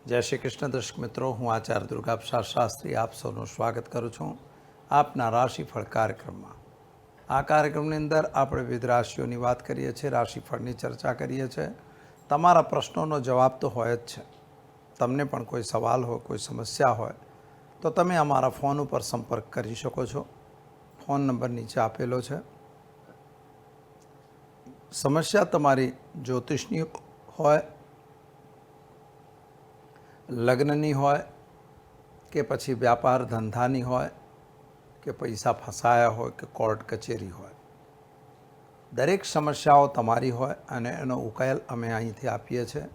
જય શ્રી કૃષ્ણ દર્શક મિત્રો, હું આચાર્ય દુર્ગાપ્રસાદ શાસ્ત્રી આપ સૌનું સ્વાગત કરું છું આપના રાશિફળ કાર્યક્રમમાં. આ કાર્યક્રમની અંદર આપણે વિવિધ રાશિઓની વાત કરીએ છીએ, રાશિફળની ચર્ચા કરીએ છીએ. તમારા પ્રશ્નોનો જવાબ તો હોય જ છે. તમને પણ કોઈ સવાલ હોય, કોઈ સમસ્યા હોય તો તમે અમારા ફોન ઉપર સંપર્ક કરી શકો છો. ફોન નંબર નીચે આપેલો છે. સમસ્યા તમારી જ્યોતિષની હોય, લગ્નની હોય કે પછી વ્યાપાર ધંધાની હોય કે પૈસા ફસાયા હોય કે કોર્ટ કચેરી હોય, દરેક સમસ્યાઓ તમારી હોય અને એનો ઉકેલ અમે અહીંથી આપીએ છીએ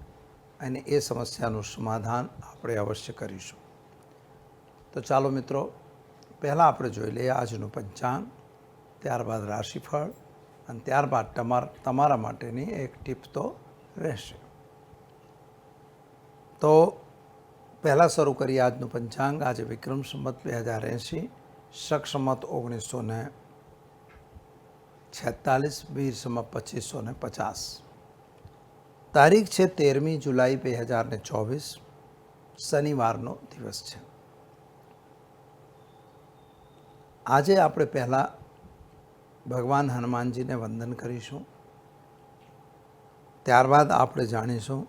અને એ સમસ્યાનું સમાધાન આપણે અવશ્ય કરીશું. તો ચાલો મિત્રો, પહેલાં આપણે જોઈ લઈએ આજનું પંચાંગ, ત્યારબાદ રાશિફળ અને ત્યારબાદ તમારા માટેની એક ટીપ તો રહેશે. તો પહેલાં શરૂ કરીએ આજનું પંચાંગ. આજે વિક્રમ સંવત 2080, શક સંવત 1946, વીર સંવત 2550. તારીખ છે 13મી જુલાઈ 2024, શનિવારનો દિવસ છે. આજે આપણે પહેલાં ભગવાન હનુમાનજીને વંદન કરીશું. ત્યારબાદ આપણે જાણીશું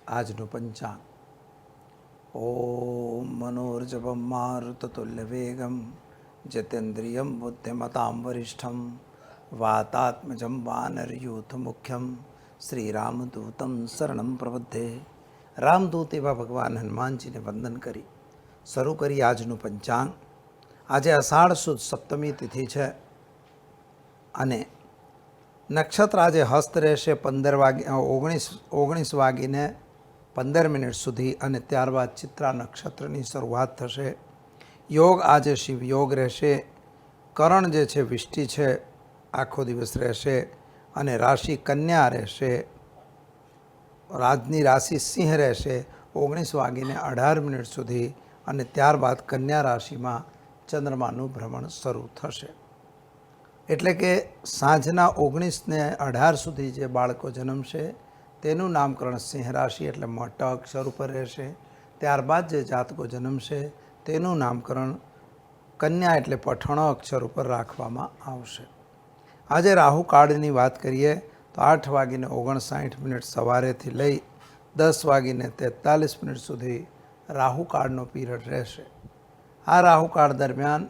આજનું પંચાંગ. ઓમ મનોર્જવમ મારુતતુલ્યવેગમ જતેન્દ્રિયમ બુદ્ધિમતામ વરિષ્ઠમ વાતાત્મજં વાનરયુથ મુખ્યમ શ્રીરામદૂતમ શરણમ પ્રપદ્યે. રામદૂત એવા ભગવાન હનુમાનજીને વંદન કરી શરૂ કરી આજનું પંચાંગ. આજે અષાઢ સુદ સપ્તમી તિથિ છે અને નક્ષત્ર આજે હસ્ત રહેશે 19 વાગીને 15 મિનિટ સુધી અને ત્યારબાદ ચિત્રા નક્ષત્રની શરૂઆત થશે. યોગ આજે શિવ યોગ રહેશે. કરણ જે છે વિષ્ટિ છે, આખો દિવસ રહેશે અને રાશિ કન્યા રહેશે. રાજની રાશિ સિંહ રહેશે 19 વાગીને 18 મિનિટ સુધી અને ત્યારબાદ કન્યા રાશિમાં ચંદ્રમાનું ભ્રમણ શરૂ થશે. એટલે કે સાંજના 19 ને 18 સુધી જે બાળકો જન્મશે તેનું નામકરણ સિંહ રાશિ એટલે મટ અક્ષર ઉપર રહેશે. ત્યારબાદ જે જાતકો જન્મશે તેનું નામકરણ કન્યા એટલે પઠણ અક્ષર ઉપર રાખવામાં આવશે. આજે રાહુ કાળની વાત કરીએ તો 8 વાગીને 59 મિનિટ સવારેથી લઈ 10 વાગીને 43 મિનિટ સુધી રાહુ કાળનો પીરિયડ રહેશે. આ રાહુ કાળ દરમિયાન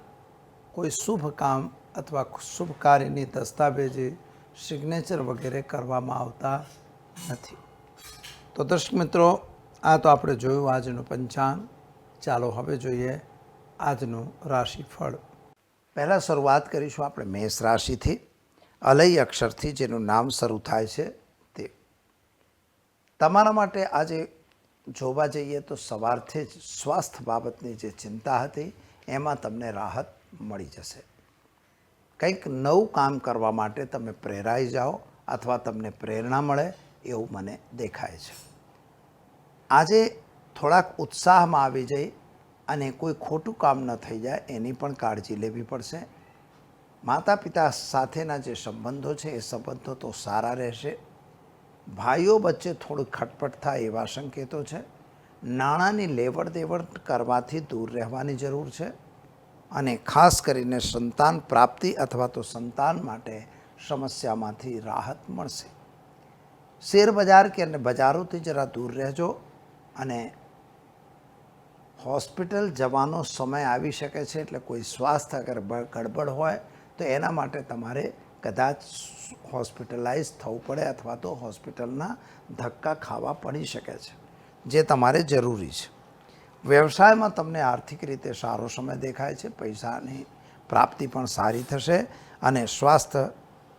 કોઈ શુભ કામ અથવા શુભ કાર્યની દસ્તાવેજી સિગ્નેચર વગેરે કરવામાં આવતા નથી. તો દર્શક મિત્રો, આ તો આપણે જોયું આજનું પંચાંગ. ચાલો હવે જોઈએ આજનું રાશિફળ. પહેલાં શરૂઆત કરીશું આપણે મેષ રાશિથી, અલય અક્ષરથી જેનું નામ શરૂ થાય છે તે. તમારા માટે આજે જોવા જઈએ તો સવારથી જ સ્વાસ્થ્ય બાબતની જે ચિંતા હતી એમાં તમને રાહત મળી જશે. કંઈક નવું કામ કરવા માટે તમે પ્રેરાઈ જાઓ અથવા તમને પ્રેરણા મળે એવું મને દેખાય છે. આજે થોડાક ઉત્સાહમાં આવી જઈ અને કોઈ ખોટું કામ ન થઈ જાય એની પણ કાળજી લેવી પડશે. માતા પિતા સાથેના જે સંબંધો છે એ સંબંધો તો સારા રહેશે. ભાઈઓ વચ્ચે થોડું ખટપટ થાય એવા સંકેતો છે. નાણાંની લેવડ દેવડ કરવાથી દૂર રહેવાની જરૂર છે અને ખાસ કરીને સંતાન પ્રાપ્તિ અથવા તો સંતાન માટે સમસ્યામાંથી રાહત મળશે. શેર બજાર કે અને બજારોથી જરા દૂર રહેજો અને હોસ્પિટલ જવાનો સમય આવી શકે છે. એટલે કોઈ સ્વાસ્થ્ય અગર ગડબડ હોય તો એના માટે તમારે કદાચ હોસ્પિટલાઇઝ થવું પડે અથવા તો હોસ્પિટલના ધક્કા ખાવા પડી શકે છે, જે તમારે જરૂરી છે. વ્યવસાયમાં તમને આર્થિક રીતે સારો સમય દેખાય છે. પૈસાની પ્રાપ્તિ પણ સારી થશે અને સ્વાસ્થ્ય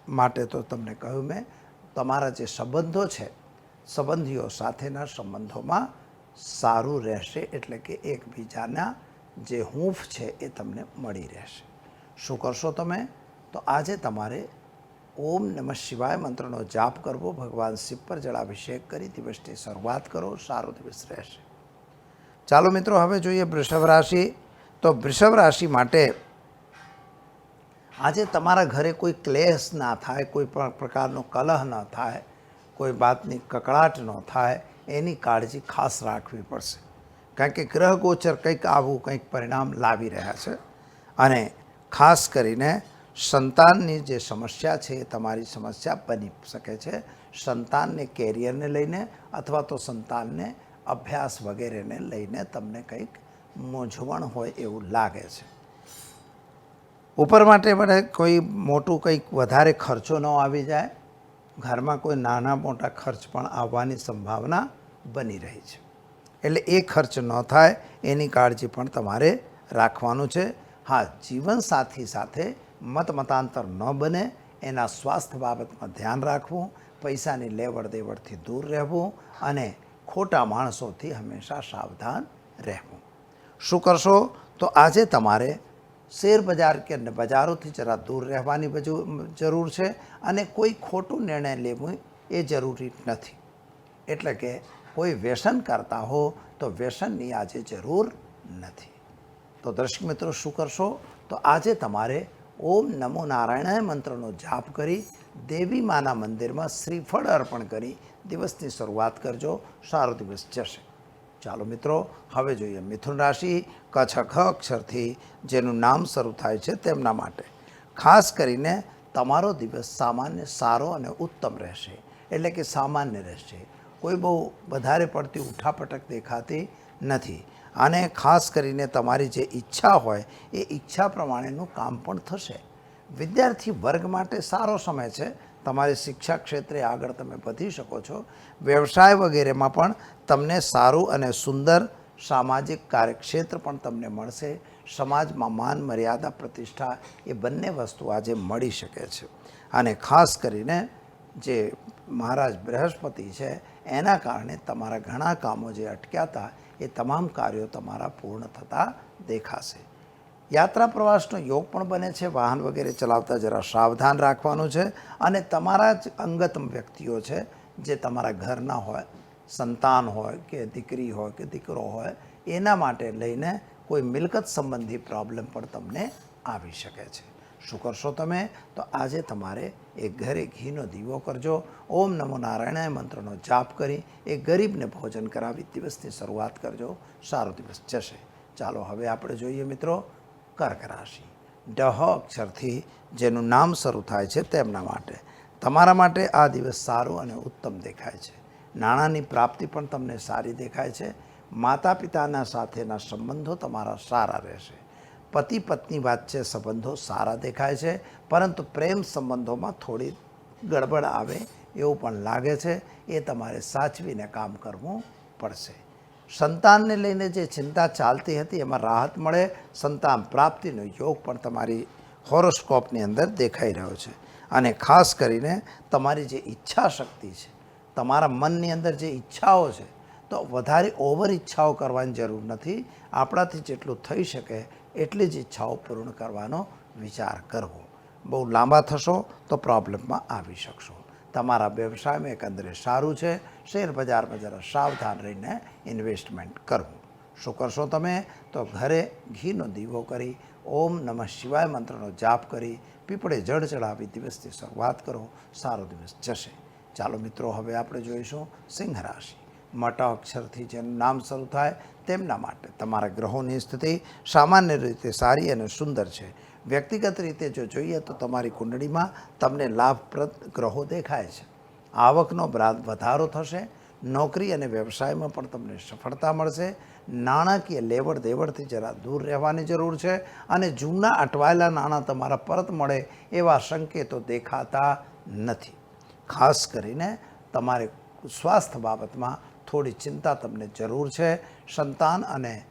માટે તો તમને કહ્યું મેં, તમારા જે સંબંધો છે સંબંધીઓ સાથેના સંબંધોમાં સારું રહેશે. એટલે કે એકબીજાના જે હૂંફ છે એ તમને મળી રહેશે. શું કરશો તમે? તો આજે તમારે ઓમ નમઃ શિવાય મંત્રનો જાપ કરવો, ભગવાન શિવ પર જળાભિષેક કરી દિવસની શરૂઆત કરો. સારો દિવસ રહેશે. ચાલો મિત્રો, હવે જોઈએ વૃષભ રાશિ. તો વૃષભ રાશિ માટે આજે તમારા ઘરે કોઈ ક્લેશ ના થાય, કોઈ પણ પ્રકારનો કલહ ન થાય, કોઈ વાતની કકળાટ ન થાય એની કાળજી ખાસ રાખવી પડશે. કારણ કે ગ્રહ ગોચર કંઈક આવું કંઈક પરિણામ લાવી રહ્યા છે. અને ખાસ કરીને સંતાનની જે સમસ્યા છે એ તમારી સમસ્યા બની શકે છે. સંતાનને કેરિયરને લઈને અથવા તો સંતાનને અભ્યાસ વગેરેને લઈને તમને કંઈક મૂંઝવણ હોય એવું લાગે છે. ઉપર માટે મને કોઈ મોટું કંઈક વધારે ખર્ચો ન આવી જાય. ઘરમાં કોઈ નાના મોટા ખર્ચ પણ આવવાની સંભાવના બની રહી છે. એટલે એ ખર્ચ ન થાય એની કાળજી પણ તમારે રાખવાનું છે. હા, જીવનસાથી સાથે મતાંતર ન બને એના સ્વાસ્થ્ય બાબતમાં ધ્યાન રાખવું, પૈસાની લેવડ દેવડથી દૂર રહેવું અને ખોટા માણસોથી હંમેશા સાવધાન રહેવું. શું કરશો? તો આજે તમારે શેર બજાર કે બજારોથી જરા દૂર રહેવાની જરૂર છે અને કોઈ ખોટું નિર્ણય લેવું એ જરૂરી નથી. એટલે કે કોઈ વ્યસન કરતા હો તો વ્યસનની આજે જરૂર નથી. તો દર્શક મિત્રો, શું કરશો? તો આજે તમારે ઓમ નમો નારાયણાય મંત્રનો જાપ કરી દેવી માના મંદિરમાં શ્રીફળ અર્પણ કરી દિવસની શરૂઆત કરજો. સારો દિવસ જશે. ચાલો મિત્રો, હવે જોઈએ મિથુન રાશિ. કચ્છ ખ અક્ષરથી જેનું નામ શરૂ થાય છે તેમના માટે ખાસ કરીને તમારો દિવસ સામાન્ય સારો અને ઉત્તમ રહેશે. એટલે કે સામાન્ય રહેશે. કોઈ બહુ વધારે પડતી ઉઠાપટક દેખાતી નથી. અને ખાસ કરીને તમારી જે ઈચ્છા હોય એ ઈચ્છા પ્રમાણેનું કામ પણ થશે. વિદ્યાર્થી વર્ગ માટે સારો સમય છે. તમારી શિક્ષા ક્ષેત્રે આગળ તમે વધી શકો છો. વ્યવસાય વગેરેમાં પણ તમને સારું અને સુંદર સામાજિક કાર્યક્ષેત્ર પણ તમને મળશે. સમાજમાં માન મર્યાદા પ્રતિષ્ઠા એ બંને વસ્તુ આજે મળી શકે છે. અને ખાસ કરીને જે મહારાજ બૃહસ્પતિ છે એના કારણે તમારા ઘણા કામો જે અટક્યા હતા એ તમામ કાર્યો તમારા પૂર્ણ થતા દેખાશે. યાત્રા પ્રવાસનો યોગ પણ બને છે. વાહન વગેરે ચલાવતા જરા સાવધાન રાખવાનું છે. અને તમારા જ અંગત વ્યક્તિઓ છે જે તમારા ઘરના હોય, સંતાન હોય કે દીકરી હોય કે દીકરો હોય, એના માટે લઈને કોઈ મિલકત સંબંધી પ્રોબ્લેમ પણ તમને આવી શકે છે. શું કરશો તમે? તો આજે તમારે એ ઘરે ઘીનો દીવો કરજો. ઓમ નમો નારાયણાય મંત્રનો જાપ કરી એ ગરીબને ભોજન કરાવી દિવસની શરૂઆત કરજો. સારો દિવસ જશે. ચાલો હવે આપણે જોઈએ મિત્રો કર્ક રાશિ. ડહ અક્ષરથી જેનું નામ શરૂ થાય છે તેમના માટે તમારા માટે આ દિવસ સારો અને ઉત્તમ દેખાય છે. નાણાંની પ્રાપ્તિ પણ તમને સારી દેખાય છે. માતા પિતાના સાથેના સંબંધો તમારા સારા રહેશે. પતિ પત્ની વચ્ચે સંબંધો સારા દેખાય છે. પરંતુ પ્રેમ સંબંધોમાં થોડી ગડબડ આવે એવું પણ લાગે છે. એ તમારે સાચવીને કામ કરવું પડશે. સંતાનને લઈને જે ચિંતા ચાલતી હતી એમાં રાહત મળે. સંતાન પ્રાપ્તિનો યોગ પણ તમારી હોરોસ્કોપની અંદર દેખાઈ રહ્યો છે. અને ખાસ કરીને તમારી જે ઈચ્છા શક્તિ છે, તમારા મનની અંદર જે ઈચ્છાઓ છે, તો વધારે ઓવર ઈચ્છાઓ કરવાની જરૂર નથી. આપણાથી જેટલું થઈ શકે એટલી જ ઈચ્છાઓ પૂર્ણ કરવાનો વિચાર કરવો. બહુ લાંબા થશો તો પ્રોબ્લેમમાં આવી શકશો. તમારા વ્યવસાયમાં એકંદરે સારું છે. શેર બજારમાં જરા સાવધાન રહીને ઇન્વેસ્ટમેન્ટ કરવું. શું કરશો તમે? તો ઘરે ઘીનો દીવો કરી ઓમ નમઃ શિવાય મંત્રનો જાપ કરી પીપળે જળ ચડાવી દિવસની શરૂઆત કરો. સારો દિવસ જશે. ચાલો મિત્રો, હવે આપણે જોઈશું સિંહ રાશિ. મટ અક્ષરથી જેનું નામ શરૂ થાય તેમના માટે તમારા ગ્રહોની સ્થિતિ સામાન્ય રીતે સારી અને સુંદર છે. વ્યક્તિગત રીતે જો જોઈએ તો તમારી કુંડળીમાં તમને લાભપ્રદ ગ્રહો દેખાય છે. આવકનો વધારો થશે. નોકરી અને વ્યવસાયમાં પણ તમને સફળતા મળશે. નાણાકીય લેવડ દેવડથી જરા દૂર રહેવાની જરૂર છે. અને જૂના અટવાયેલા નાણાં તમારા પરત મળે એવા સંકેતો દેખાતા નથી. ખાસ કરીને તમારે સ્વાસ્થ્ય બાબતમાં થોડી ચિંતા તમને જરૂર છે. સંતાન અને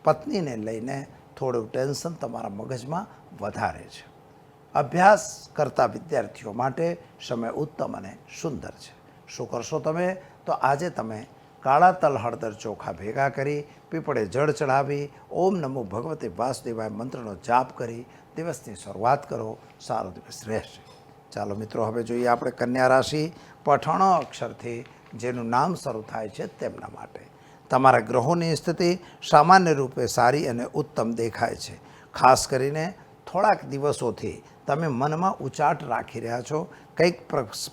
પત્નીને લઈને થોડું ટેન્શન તમારા મગજમાં વધારે છે. અભ્યાસ કરતા વિદ્યાર્થીઓ માટે સમય ઉત્તમ અને સુંદર છે. શું કરશો તમે? તો આજે તમે કાળા તલ હળદર ચોખા ભેગા કરી પીપળે જળ ચડાવી ઓમ નમો ભગવતે વાસુદેવાય મંત્રનો જાપ કરી દિવસની શરૂઆત કરો. સારો દિવસ રહેશે. ચાલો મિત્રો, હવે જોઈએ આપણે કન્યા રાશિ. પઠણ અક્ષરથી જેનું નામ શરૂ થાય છે તેમના માટે તમારા ગ્રહોની સ્થિતિ સામાન્ય રૂપે સારી અને ઉત્તમ દેખાય છે. ખાસ કરીને થોડાક દિવસોથી તમે મનમાં ઉચાટ રાખી રહ્યા છો. કંઈક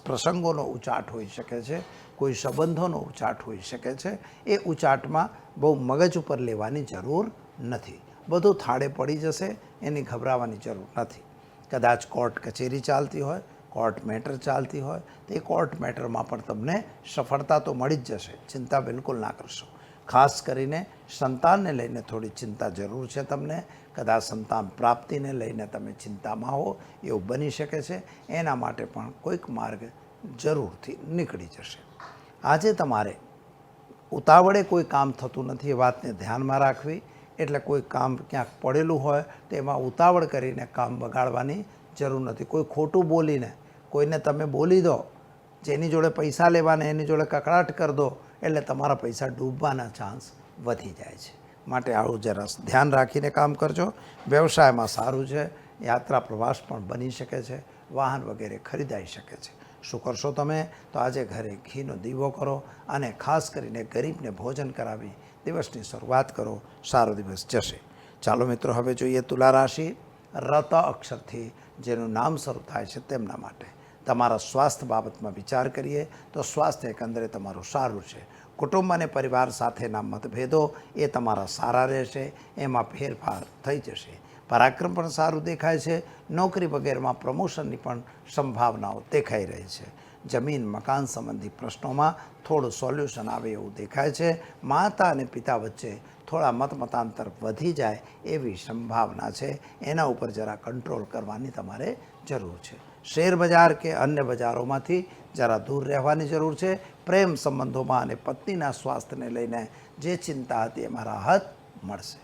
પ્રસંગોનો ઉચાટ હોઈ શકે છે. કોઈ સંબંધોનો ઉચાટ હોઈ શકે છે. એ ઉચાટમાં બહુ મગજ ઉપર લેવાની જરૂર નથી. બધું થાળે પડી જશે, એની ગભરાવાની જરૂર નથી. કદાચ કોર્ટ કચેરી ચાલતી હોય, કોર્ટ મેટર ચાલતી હોય, તો એ કોર્ટ મેટરમાં પણ તમને સફળતા તો મળી જ જશે. ચિંતા બિલકુલ ના કરશો. ખાસ કરીને સંતાનને લઈને થોડી ચિંતા જરૂર છે તમને. કદાચ સંતાન પ્રાપ્તિને લઈને તમે ચિંતામાં હો એવું બની શકે છે. એના માટે પણ કોઈક માર્ગ જરૂરથી નીકળી જશે. આજે તમારે ઉતાવળે કોઈ કામ થતું નથી એ વાતને ધ્યાનમાં રાખવી. એટલે કોઈ કામ ક્યાંક પડેલું હોય તો એમાં ઉતાવળ કરીને કામ બગાડવાની જરૂર નથી. કોઈ ખોટું બોલીને કોઈને તમે બોલી દો, જેની જોડે પૈસા લેવાને એની જોડે કકળાટ કરી દો, એટલે તમારા પૈસા ડૂબવાના ચાન્સ વધી જાય છે. માટે આવું જરા ધ્યાન રાખીને કામ કરજો. વ્યવસાયમાં સારું છે. યાત્રા પ્રવાસ પણ બની શકે છે. વાહન વગેરે ખરીદાઈ શકે છે. શું કરશો તમે? તો આજે ઘરે ઘીનો દીવો કરો અને ખાસ કરીને ગરીબને ભોજન કરાવી દિવસની શરૂઆત કરો. સારો દિવસ જશે. ચાલો મિત્રો, હવે જોઈએ તુલા રાશિ. રત અક્ષરથી જેનું નામ શરૂ થાય છે તેમના માટે તમારા સ્વાસ્થ્ય બાબતમાં વિચાર કરીએ તો સ્વાસ્થ્ય એકંદરે તમારું સારું છે. કુટુંબ અને પરિવાર સાથેના મતભેદો એ તમારા સારા રહેશે. એમાં ફેરફાર થઈ જશે. પરાક્રમ પણ સારું દેખાય છે. નોકરી વગેરેમાં પ્રમોશનની પણ સંભાવનાઓ દેખાઈ રહી છે. જમીન મકાન સંબંધી પ્રશ્નોમાં થોડું સોલ્યુશન આવે એવું દેખાય છે. માતા અને પિતા વચ્ચે થોડા મતાંતર વધી જાય એવી સંભાવના છે. એના ઉપર જરા કંટ્રોલ કરવાની તમારે જરૂર છે. શેર બજાર કે અન્ય બજારોમાંથી જરા દૂર રહેવાની જરૂર છે. પ્રેમ સંબંધોમાં અને પત્નીના સ્વાસ્થ્યને લઈને જે ચિંતા હતી એમાં રાહત મળશે.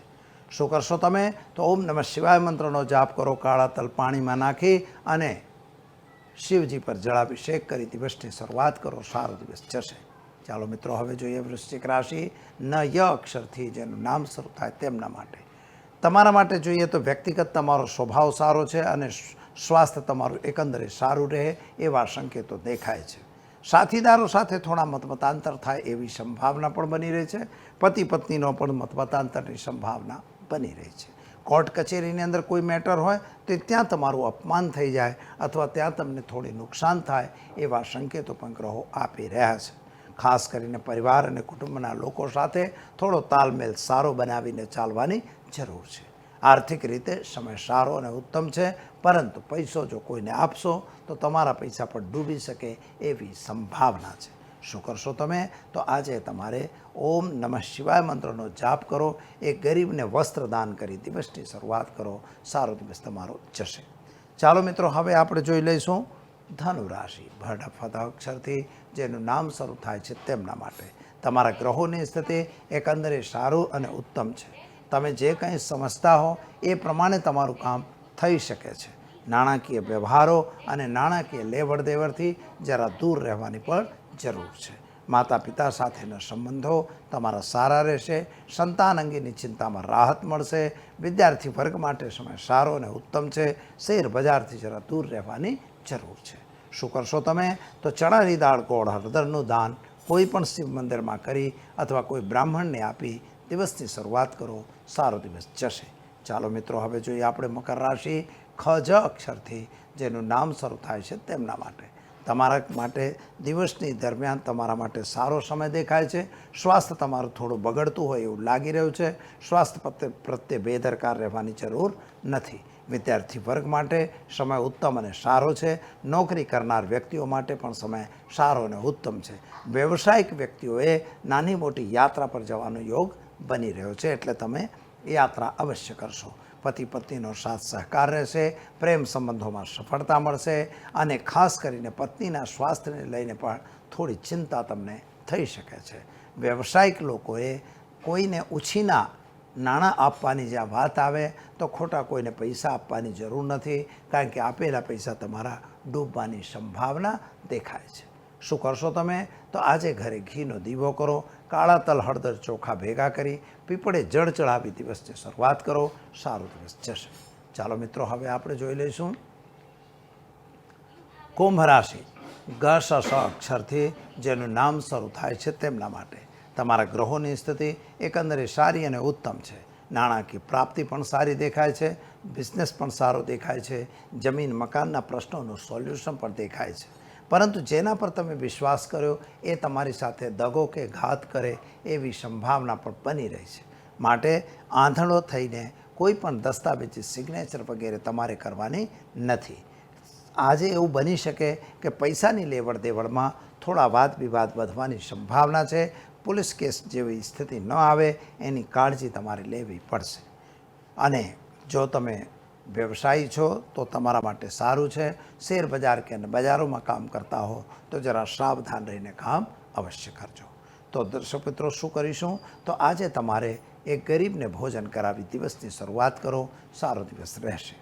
શું કરશો તમે? તો ઓમ નમઃ શિવાય મંત્રનો જાપ કરો. કાળા તલ પાણીમાં નાખી અને શિવજી પર જળાભિષેક કરી દિવસની શરૂઆત કરો. સારો દિવસ જશે. ચાલો મિત્રો, હવે જોઈએ વૃશ્ચિક રાશિ. ન ય અક્ષરથી જેનું નામ શરૂ થાય તેમના માટે તમારા માટે જોઈએ તો વ્યક્તિગત તમારો સ્વભાવ સારો છે અને સ્વાસ્થ્ય તમારું એકંદરે સારું રહે એવા સંકેતો દેખાય છે. સાથીદારો સાથે થોડા મતમતાંતર થાય એવી સંભાવના પણ બની રહી છે. પતિ પત્નીનો પણ મતમતાંતરની સંભાવના બની રહી છે. કોર્ટ કચેરીની અંદર કોઈ મેટર હોય તો ત્યાં તમારું અપમાન થઈ જાય અથવા ત્યાં તમને થોડી નુકસાન થાય એવા સંકેતો પણ ગ્રહો આપી રહ્યા છે. ખાસ કરીને પરિવાર અને કુટુંબના લોકો સાથે થોડો તાલમેલ સારો બનાવીને ચાલવાની જરૂર છે. આર્થિક રીતે સમય સારો અને ઉત્તમ છે, પરંતુ પૈસો જો કોઈને આપશો તો તમારા પૈસા પણ ડૂબી શકે એવી સંભાવના છે. શું કરશો તમે? તો આજે તમારે ઓમ નમઃ શિવાય મંત્રનો જાપ કરો. એ ગરીબને વસ્ત્ર દાન કરી દિવસની શરૂઆત કરો. સારો દિવસ તમારો જશે. ચાલો મિત્રો, હવે આપણે જોઈ લઈશું ધનુ રાશિ. ભડ અક્ષરથી જેનું નામ શરૂ થાય છે તેમના માટે તમારા ગ્રહોની સ્થિતિ એકંદરે સારું અને ઉત્તમ છે. તમે જે કંઈ સમજતા હો એ પ્રમાણે તમારું કામ થઈ શકે છે. નાણાકીય વ્યવહારો અને નાણાકીય લેવડ દેવડથી જરા દૂર રહેવાની પણ જરૂર છે. માતા પિતા સાથેના સંબંધો તમારા સારા રહેશે. સંતાન અંગેની ચિંતામાં રાહત મળશે. વિદ્યાર્થી વર્ગ માટે સમય સારો અને ઉત્તમ છે. શેર બજારથી જરા દૂર રહેવાની જરૂર છે. શું કરશો તમે? તો ચણાની દાળ, ગોળ, હળદરનું દાન કોઈ પણ શિવ મંદિરમાં કરી અથવા કોઈ બ્રાહ્મણને આપી દિવસની શરૂઆત કરો. સારો દિવસ જશે. ચાલો મિત્રો, હવે જોઈએ આપણે મકર રાશિ. ખ જ અક્ષરથી જેનું નામ શરૂ થાય છે તેમના માટે તમારા માટે દિવસની દરમિયાન તમારા માટે સારો સમય દેખાય છે. સ્વાસ્થ્ય તમારું થોડું બગડતું હોય એવું લાગી રહ્યું છે. સ્વાસ્થ્ય પ્રત્યે બેદરકાર રહેવાની જરૂર નથી. વિદ્યાર્થી વર્ગ માટે સમય ઉત્તમ અને સારો છે. નોકરી કરનાર વ્યક્તિઓ માટે પણ સમય સારો અને ઉત્તમ છે. વ્યવસાયિક વ્યક્તિઓએ નાની મોટી યાત્રા પર જવાનો યોગ બની રહ્યો છે, એટલે તમે યાત્રા અવશ્ય કરશો. પતિ પત્નીનો સાથ સહકાર રહેશે. પ્રેમ સંબંધોમાં સફળતા મળશે અને ખાસ કરીને પત્નીના સ્વાસ્થ્યને લઈને પણ થોડી ચિંતા તમને થઈ શકે છે. વ્યવસાયિક લોકોએ કોઈને ઉછીના નાણાં આપવાની જ્યાં વાત આવે તો ખોટા કોઈને પૈસા આપવાની જરૂર નથી, કારણ કે આપેલા પૈસા તમારા ડૂબવાની સંભાવના દેખાય છે. શું કરશો તમે? તો આજે ઘરે ઘીનો દીવો કરો. કાળા તલ, હળદર, ચોખા ભેગા કરી પીપળે જળ ચડાવી દિવસની શરૂઆત કરો. સારો દિવસ જશે. ચાલો મિત્રો, હવે આપણે જોઈ લઈશું કુંભ રાશિ. ગ સ અક્ષરથી જેનું નામ શરૂ થાય છે તેમના માટે તમારા ગ્રહોની સ્થિતિ એકંદરે સારી અને ઉત્તમ છે. નાણાકીય પ્રાપ્તિ પણ સારી દેખાય છે. બિઝનેસ પણ સારો દેખાય છે. જમીન મકાનના પ્રશ્નોનું સોલ્યુશન પણ દેખાય છે. પરંતુ જેના પર તમે વિશ્વાસ કર્યો એ તમારી સાથે દગો કે ઘાત કરે એવી સંભાવના પણ બની રહી છે. માટે આંધળો થઈને કોઈ પણ દસ્તાવેજી સિગ્નેચર વગેરે તમારે કરવાની નથી. આજે એવું બની શકે કે પૈસાની લેવડ દેવડમાં થોડા વાદ વિવાદ વધવાની સંભાવના છે. પોલીસ કેસ જેવી સ્થિતિ ન આવે એની કાળજી તમારે લેવી પડશે. અને જો તમે વ્યવસાયી છો તો તમારા માટે સારું છે. શેર બજાર કે બજારોમાં કામ કરતા હો તો જરા સાવધાન રહીને કામ અવશ્ય કરજો. તો દર્શક મિત્રો, શું કરીશું તો આજે તમારે એક ગરીબને ભોજન કરાવી દિવસની શરૂઆત કરો. સારો દિવસ રહેશે.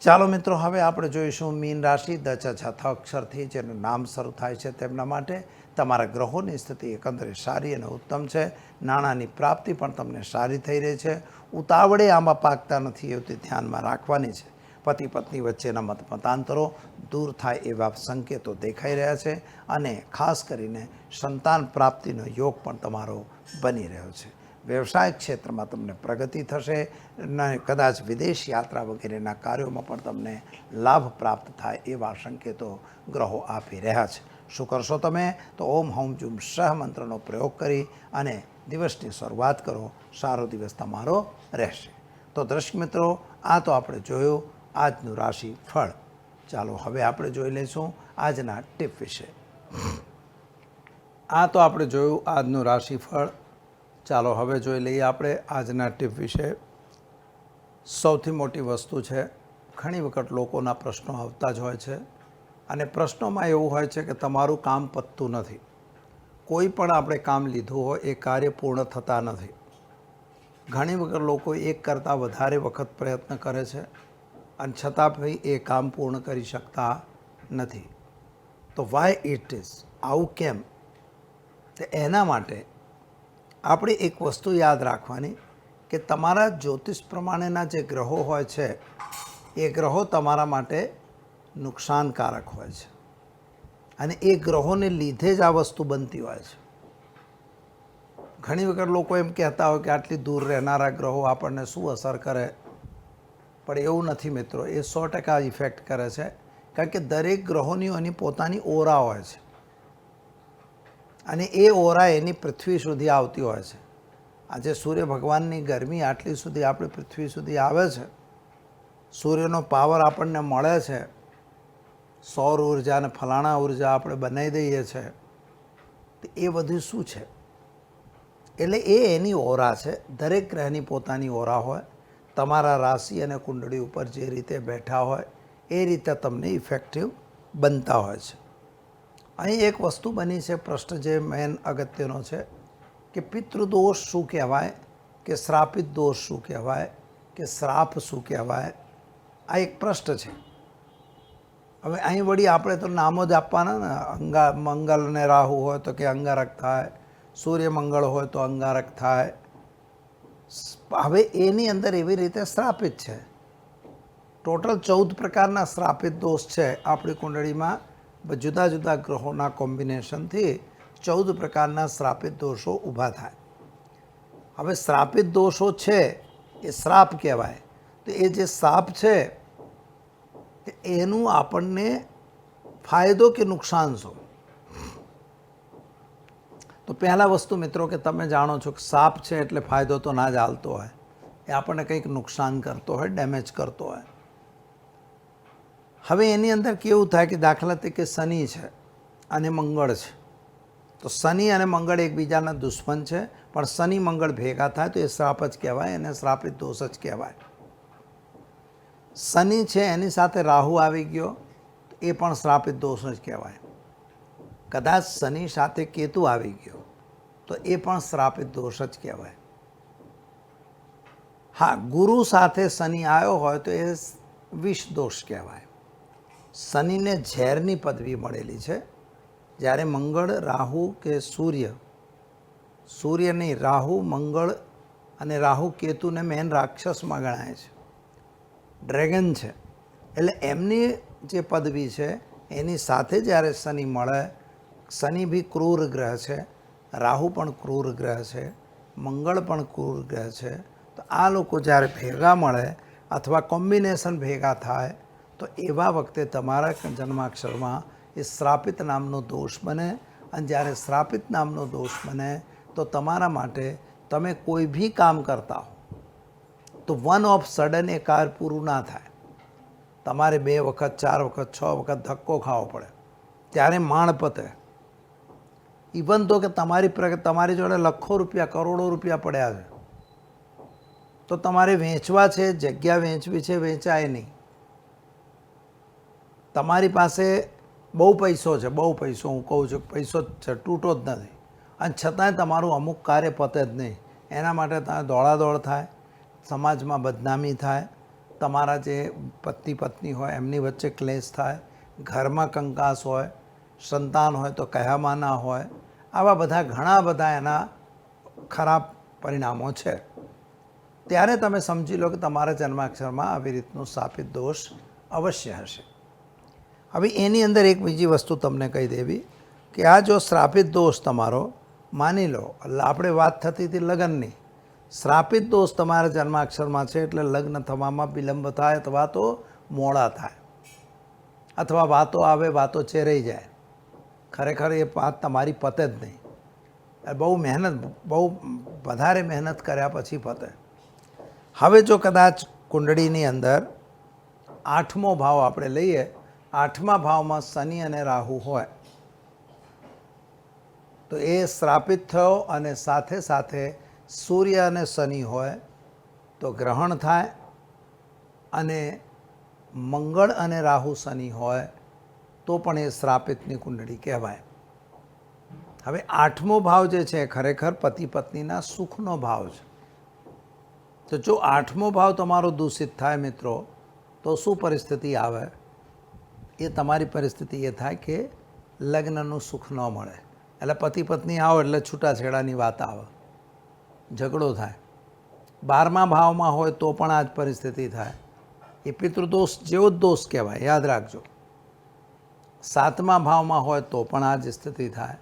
ચાલો મિત્રો, હવે આપણે જોઈશું મીન રાશિ દ છ અક્ષરથી જેનું નામ શરૂ થાય છે તેમના માટે તમારા ગ્રહોની સ્થિતિ એકંદરે સારી અને ઉત્તમ છે. નાણાંની પ્રાપ્તિ પણ તમને સારી થઈ રહી છે. ઉતાવળે આંબા પાકતા નથી એવું તે ધ્યાનમાં રાખવાની છે. પતિ પત્ની વચ્ચેના મતાંતરો દૂર થાય એવા સંકેતો દેખાઈ રહ્યા છે અને ખાસ કરીને સંતાન પ્રાપ્તિનો યોગ પણ તમારો બની રહ્યો છે. વ્યવસાય ક્ષેત્રમાં તમને પ્રગતિ થશે અને કદાચ વિદેશ યાત્રા વગેરેના કાર્યોમાં પણ તમને લાભ પ્રાપ્ત થાય એવા સંકેતો ગ્રહો આપી રહ્યા છે. શું કરશો તમે તો ઓમ હૌમ જુમ સહ મંત્રનો પ્રયોગ કરી અને દિવસની શરૂઆત કરો. સારો દિવસ તમારો રહેશે. તો દર્શક મિત્રો, આ તો આપણે જોયું આજનું રાશિ ફળ. ચાલો હવે આપણે જોઈ લઈશું આજના ટીપ વિશે. આ તો આપણે જોયું આજનું રાશિફળ. ચાલો હવે જોઈ લઈએ આપણે આજના ટીપ વિશે. સૌથી મોટી વસ્તુ છે, ઘણી વખત લોકોના પ્રશ્નો આવતા જ હોય છે અને પ્રશ્નોમાં એવું હોય છે કે તમારું કામ પતતું નથી. કોઈ પણ આપણે કામ લીધું હોય એ કાર્ય પૂર્ણ થતા નથી. ઘણી વખત લોકો એક કરતાં વધારે વખત પ્રયત્ન કરે છે અને છતાં ભાઈ એ કામ પૂર્ણ કરી શકતા નથી. તો વાય ઇટ ઇઝ, આવું કેમ? તો એના માટે આપણે એક વસ્તુ યાદ રાખવાની કે તમારા જ્યોતિષ પ્રમાણેના જે ગ્રહો હોય છે એ ગ્રહો તમારા માટે નુકસાનકારક હોય છે અને એ ગ્રહોને લીધે જ આ વસ્તુ બનતી હોય છે. ઘણી વખત લોકો એમ કહેતા હોય કે આટલી દૂર રહેનારા ગ્રહો આપણને શું અસર કરે, પણ એવું નથી મિત્રો. એ 100% ઇફેક્ટ કરે છે, કારણ કે દરેક ગ્રહોની એની પોતાની ઓરા હોય છે અને એ ઓરા એની પૃથ્વી સુધી આવતી હોય છે. આજે સૂર્ય ભગવાનની ગરમી આટલી સુધી આપણી પૃથ્વી સુધી આવે છે, સૂર્યનો પાવર આપણને મળે છે, સૌર ઉર્જા અને ફલાણા ઉર્જા આપણે બનાવી દઈએ છીએ. તો એ બધું શું છે? એટલે એ એની ઓરા છે. દરેક ગ્રહની પોતાની ઓરા હોય. તમારા રાશિ અને કુંડળી ઉપર જે રીતે બેઠા હોય એ રીતે તમને ઇફેક્ટિવ બનતા હોય છે. અહીં એક વસ્તુ બની છે, પ્રશ્ન જે મેન અગત્યનો છે કે પિતૃદોષ શું કહેવાય, કે શ્રાપિત દોષ શું કહેવાય, કે શ્રાપ શું કહેવાય? આ એક પ્રશ્ન છે. હવે અહીં વળી આપણે તો નામો જ આપવાના ને. મંગળ અને રાહુ હોય તો કે અંગારક થાય, સૂર્ય મંગળ હોય તો અંગારક થાય. હવે એની અંદર એવી રીતે શ્રાપિત છે. ટોટલ 14 પ્રકારના શ્રાપિત દોષ છે આપણી કુંડળીમાં. જુદા જુદા ગ્રહોના કોમ્બિનેશનથી 14 પ્રકારના શ્રાપિત દોષો ઊભા થાય. હવે શ્રાપિત દોષો છે એ શ્રાપ કહેવાય. તો એ જે શ્રાપ છે એનું આપણને ફાયદો કે નુકસાન શું? તો પહેલા વસ્તુ મિત્રો કે તમે જાણો છો કે સાપ છે એટલે ફાયદો તો ના જ હાલતો હોય, એ આપણને કંઈક નુકસાન કરતો હોય, ડેમેજ કરતો હોય. હવે એની અંદર કેવું થાય કે દાખલા તરીકે શનિ છે અને મંગળ છે. તો શનિ અને મંગળ એકબીજાના દુશ્મન છે, પણ શનિ મંગળ ભેગા થાય તો એ શ્રાપ જ કહેવાય, એને શ્રાપિત દોષ જ કહેવાય. શનિ છે એની સાથે રાહુ આવી ગયો તો એ પણ શ્રાપિત દોષ જ કહેવાય. કદાચ શનિ સાથે કેતુ આવી ગયો તો એ પણ શ્રાપિત દોષ જ કહેવાય. હા, ગુરુ સાથે શનિ આવ્યો હોય તો એ વિષ દોષ કહેવાય. શનિને ઝેરની પદવી મળેલી છે, જ્યારે મંગળ, રાહુ કે સૂર્ય નહીં, રાહુ, મંગળ અને રાહુ કેતુને મેન રાક્ષસમાં ગણાય છે, ડ્રેગન છે. એટલે એમની જે પદવી છે એની સાથે જ્યારે શનિ મળે, શનિ બી ક્રૂર ગ્રહ છે, રાહુ પણ ક્રૂર ગ્રહ છે, મંગળ પણ ક્રૂર ગ્રહ છે. તો આ લોકો જ્યારે ભેગા મળે અથવા કોમ્બિનેશન ભેગા થાય તો એવા વખતે તમારા જન્માક્ષરમાં એ શ્રાપિત નામનો દોષ બને. અને જ્યારે શ્રાપિત નામનો દોષ બને તો તમારા માટે તમે કોઈ બી કામ કરતા હો તો વન ઓફ સડન એ કાર્ય પૂરું ના થાય. તમારે 2 વખત 4 વખત 6 વખત ધક્કો ખાવો પડે ત્યારે માણ પતે. ઇવન તો કે તમારી જોડે લાખો રૂપિયા કરોડો રૂપિયા પડ્યા છે તો તમારે વેચવા છે, જગ્યા વેચવી છે, વેચાય નહીં. તમારી પાસે બહુ પૈસો છે, બહુ પૈસો, હું કહું છું પૈસો છે, તૂટો જ નથી, અને છતાંય તમારું અમુક કાર્ય પતે જ નહીં. એના માટે તમે દોડાદોડ થાય, સમાજમાં બદનામી થાય, તમારા જે પતિ પત્ની હોય એમની વચ્ચે ક્લેશ થાય, ઘરમાં કંકાસ હોય, સંતાન હોય તો કહેવામાં ના હોય. આવા બધા ઘણા બધા એના ખરાબ પરિણામો છે. ત્યારે તમે સમજી લો કે તમારા જન્માક્ષરમાં આવી રીતનું સ્થાપિત દોષ અવશ્ય હશે. હવે એની અંદર એક બીજી વસ્તુ તમને કહી દેવી કે આ જો શ્રાપિત દોષ તમારો, માની લો આપણે વાત થતી હતી લગ્નની, શ્રાપિત દોષ તમારા જન્માક્ષરમાં છે એટલે લગ્ન થવામાં વિલંબ થાય અથવા તો મોડા થાય, અથવા વાતો આવે વાતો ચેરાઈ જાય, ખરેખર એ વાત તમારી પતે જ નહીં. બહુ વધારે મહેનત કર્યા પછી પતે. હવે જો કદાચ કુંડળીની અંદર 8મો ભાવ આપણે લઈએ, 8મા ભાવમાં શનિ અને રાહુ હોય તો એ શ્રાપિત થયો, અને સાથે સાથે સૂર્ય અને શનિ હોય તો ગ્રહણ થાય, અને મંગળ અને રાહુ શનિ હોય તો પણ એ શ્રાપિતની કુંડળી કહેવાય. હવે 8મો ભાવ જે છે ખરેખર પતિ પત્નીના સુખનો ભાવ છે. તો જો 8મો ભાવ તમારો દૂષિત થાય મિત્રો તો શું પરિસ્થિતિ આવે? એ તમારી પરિસ્થિતિ એ થાય કે લગ્નનું સુખ ન મળે. એટલે પતિ પત્ની આવો એટલે છૂટાછેડાની વાત આવે, ઝઘડો થાય. 12મા ભાવમાં હોય તો પણ આ જ પરિસ્થિતિ થાય. એ પિતૃદોષ જેવો જ દોષ કહેવાય, યાદ રાખજો. 7મા ભાવમાં હોય તો પણ આ જ સ્થિતિ થાય.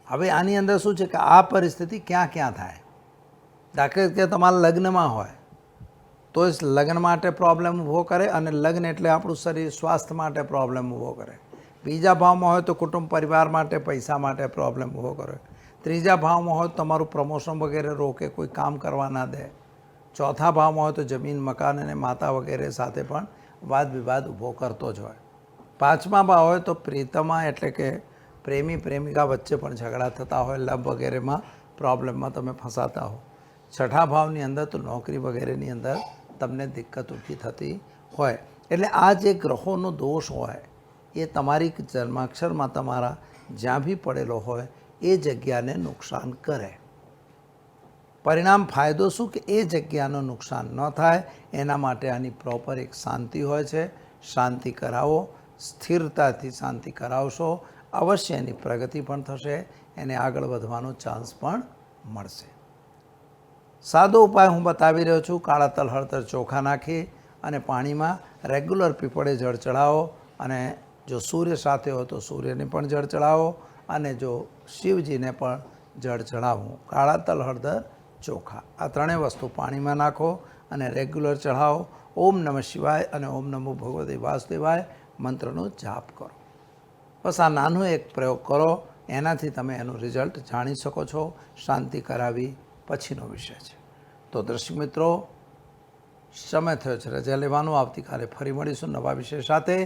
હવે આની અંદર શું છે કે આ પરિસ્થિતિ ક્યાં ક્યાં થાય? દાખલા તરીકે તમારા લગ્નમાં હોય તો જ લગ્ન માટે પ્રોબ્લેમ ઊભો કરે, અને લગ્ન એટલે આપણું શરીર સ્વાસ્થ્ય માટે પ્રોબ્લેમ ઊભો કરે. બીજા ભાવમાં હોય તો કુટુંબ પરિવાર માટે, પૈસા માટે પ્રોબ્લેમ ઊભો કરે. ત્રીજા ભાવમાં હોય તો તમારું પ્રમોશન વગેરે રોકે, કોઈ કામ કરવા ના દે. ચોથા ભાવમાં હોય તો જમીન, મકાન અને માતા વગેરે સાથે પણ વાદ વિવાદ ઊભો કરતો જ હોય. 5મા ભાવ હોય તો પ્રીતમા એટલે કે પ્રેમી પ્રેમિકા વચ્ચે પણ ઝઘડા થતા હોય, લવ વગેરેમાં પ્રોબ્લેમમાં તમે ફસાતા હો. 6ઠા ભાવની અંદર તો નોકરી વગેરેની અંદર તમને દિક્કત ઊભી થતી હોય. એટલે આ જે ગ્રહોનો દોષ હોય એ તમારી જન્માક્ષરમાં તમારા જ્યાં બી પડેલો હોય એ જગ્યાને નુકસાન કરે. પરિણામ ફાયદો શું કે એ જગ્યાનું નુકસાન ન થાય એના માટે આની પ્રોપર એક શાંતિ હોય છે. શાંતિ કરાવો, સ્થિરતાથી શાંતિ કરાવશો, અવશ્ય એની પ્રગતિ પણ થશે, એને આગળ વધવાનો ચાન્સ પણ મળશે. સાદો ઉપાય હું બતાવી રહ્યો છું. કાળા તલ હળદર ચોખા નાખી અને પાણીમાં રેગ્યુલર પીપળે જળ ચડાવો, અને જો સૂર્ય સાથે હોય તો સૂર્યને પણ જળ ચડાવો, અને જો શિવજીને પણ જળ ચડાવવું. કાળા તલ હળદર ચોખા આ ત્રણેય વસ્તુ પાણીમાં નાખો અને રેગ્યુલર ચઢાવો. ઓમ નમઃ શિવાય અને ઓમ નમો ભગવતે વાસુદેવાય મંત્રનો જાપ કરો. બસ આ નાનો એક પ્રયોગ કરો, એનાથી તમે એનું રિઝલ્ટ જાણી શકો છો. શાંતિ કરાવી પછીનો વિષય છે. તો દર્શક મિત્રો, સમય થયો છે રજા લેવાનો. આવતીકાલે ફરી મળીશું નવા વિષય સાથે.